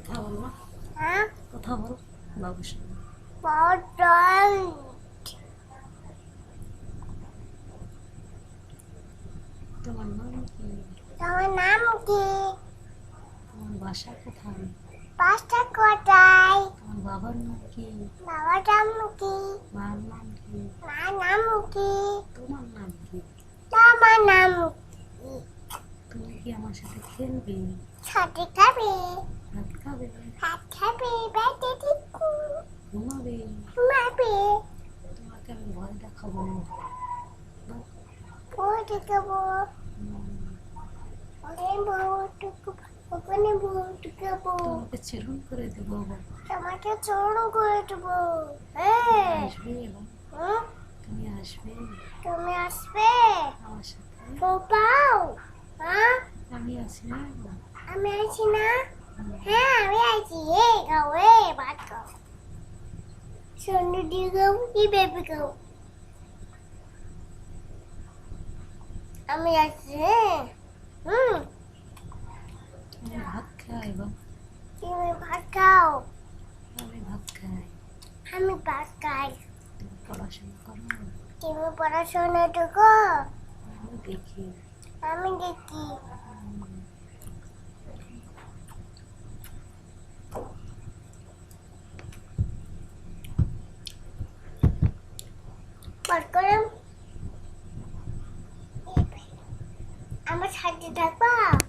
কথা বল না, হ্যাঁ কথা বল বাবুর সঙ্গে। বটল। তোমার নাম কি? তোমার নাম কি? তোমার বাসা কোথায়? বাসা কোথায়? তোমার বাবার নাম কি? বাবার নাম কি? মার নাম কি? মার নাম কি? তোমার নাম কি? তোমার নাম কি? তুমি কি আমার সাথে খেলবে? সাথে খাবে? ভাত খাবে? ভাত খাবে? বেটে দিকু ঘুমাবে? ঘুমাবে? তোমাকে আমি ভয় দেখাবো। বই দেখাবো? ওখানে বউটুকু, ওখানে বউটুকু, তোমাকে চিরুন করে দেবো। তোমাকে চরণ করে দেবো। তুমি হ্যাঁ আসবে এবং হুম? তুমি আসবে তুমি আসবে? আমার সাথে। পাও হ্যাঁ আমি আছি না? আমি আছি না? হুম। হ্যাঁ আমি আছি। এ গাও, এ ভাত খাও, সন্ধ্যে দিয়ে গাও কি বেবি গাও। আমি আছি। হ্যাঁ হুম। আমি ভাত খাই বা তুমি ভাত খাও, আমি ভাত খাই। আমি ভাত খাই। তুমি পড়াশোনা করো, তুমি পড়াশোনা করো, আমি দেখি। আমি দেখি। পর করে আমার সাথে থাকবা।